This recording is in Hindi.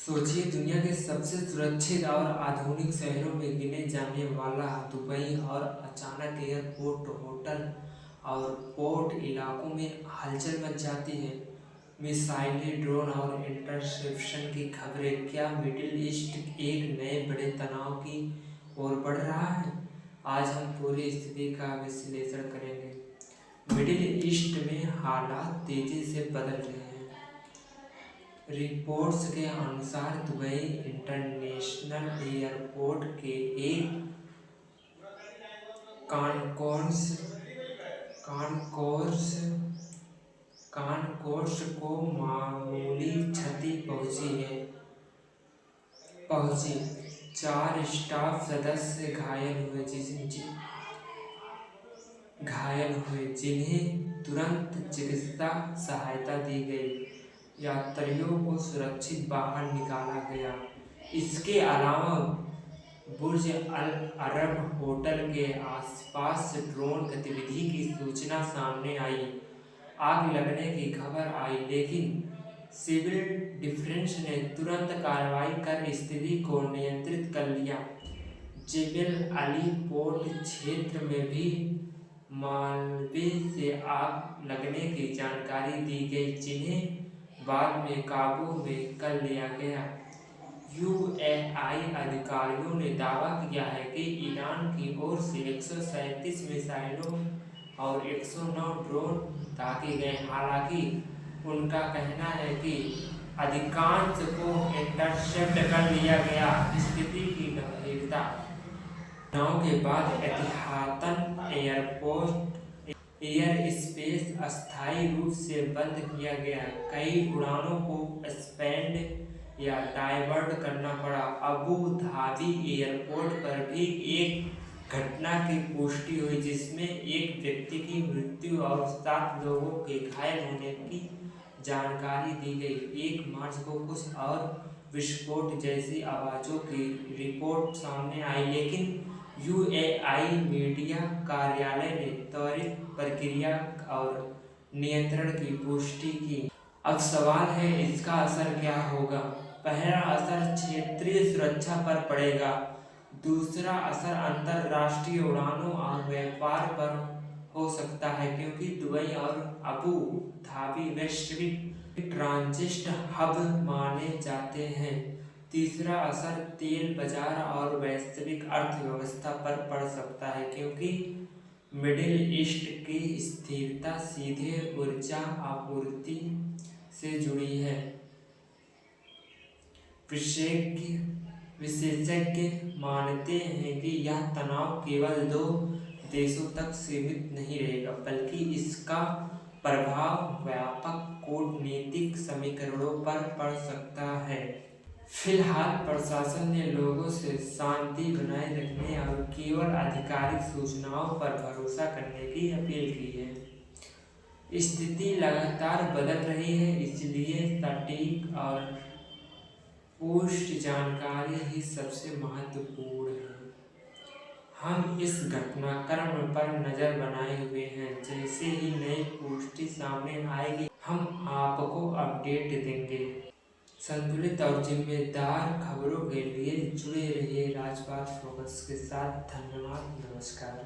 सोचिए, दुनिया के सबसे सुरक्षित और आधुनिक शहरों में गिने जाने वाला दुबई और अचानक एयरपोर्ट, होटल और पोर्ट इलाकों में हलचल मच जाती है। मिसाइलें, ड्रोन और इंटरसेप्शन की खबरें। क्या मिडिल ईस्ट एक नए बड़े तनाव की ओर बढ़ रहा है? आज हम पूरी स्थिति का विश्लेषण करेंगे। मिडिल ईस्ट में हालात तेजी से बदल रहे हैं। रिपोर्ट्स के अनुसार दुबई इंटरनेशनल एयरपोर्ट के एक कॉन्कोर्स को मामूली क्षति पहुंची। 4 स्टाफ सदस्य घायल हुए जिन्हें तुरंत चिकित्सा सहायता दी गई। यात्रियों को सुरक्षित बाहर निकाला गया। इसके अलावा बुर्ज अल अरब होटल के आसपास ड्रोन गतिविधि की सूचना सामने आई। आग लगने की खबर आई, लेकिन सिविल डिफेंस ने तुरंत कार्रवाई कर स्थिति को नियंत्रित कर लिया। जेबल अली पोर्ट क्षेत्र में भी मालवे से आग लगने की जानकारी दी गई, जिन्हें बाद में काबू में कर लिया गया। यूएई अधिकारियों ने दावा किया है कि ईरान की ओर से 137 मिसाइलों और 109 ड्रोन दागे गए। हालांकि उनका कहना है कि अधिकांश को इंटरसेप्ट कर लिया गया। स्थिति की गंभीरता। चुनाव के बाद एतिहाद एयर स्पेस अस्थायी रूप से बंद किया गया। कई उड़ानों को सस्पेंड या डाइवर्ट करना पड़ा। अबू धाबी एयरपोर्ट पर भी एक घटना की पुष्टि हुई, जिसमें एक व्यक्ति की मृत्यु और 7 लोगों के घायल होने की जानकारी दी गई। 1 मार्च को कुछ और विस्फोट जैसी आवाज़ों की रिपोर्ट सामने आई, लेकिन यूएई मीडिया कार्यालय ने त्वरित प्रतिक्रिया और नियंत्रण की पुष्टि की। अब सवाल है, इसका असर क्या होगा? पहला असर क्षेत्रीय सुरक्षा पर पड़ेगा। दूसरा असर अंतर्राष्ट्रीय उड़ानों और व्यापार पर हो सकता है, क्योंकि दुबई और अबू धाबी वैश्विक ट्रांजिट हब माने जाते हैं। तीसरा असर तेल बाजार और वैश्विक अर्थव्यवस्था पर पड़ सकता है, क्योंकि मिडिल ईस्ट की स्थिरता सीधे ऊर्जा आपूर्ति से जुड़ी है। विशेषज्ञ मानते हैं कि यह तनाव केवल 2 देशों तक सीमित नहीं रहेगा, बल्कि इसका प्रभाव व्यापक कूटनीतिक समीकरणों पर पड़ सकता है। फिलहाल प्रशासन ने लोगों से शांति बनाए रखने और केवल आधिकारिक सूचनाओं पर भरोसा करने की अपील की है। स्थिति लगातार बदल रही है, इसलिए सटीक और पुष्ट जानकारी ही सबसे महत्वपूर्ण है। हम इस घटनाक्रम पर नज़र बनाए हुए हैं। जैसे ही नई पुष्टि सामने आएगी, हम आपको अपडेट देंगे। संतुलित और जिम्मेदार खबरों के लिए जुड़े रहिए राजपाट फोकस के साथ। धन्यवाद। नमस्कार।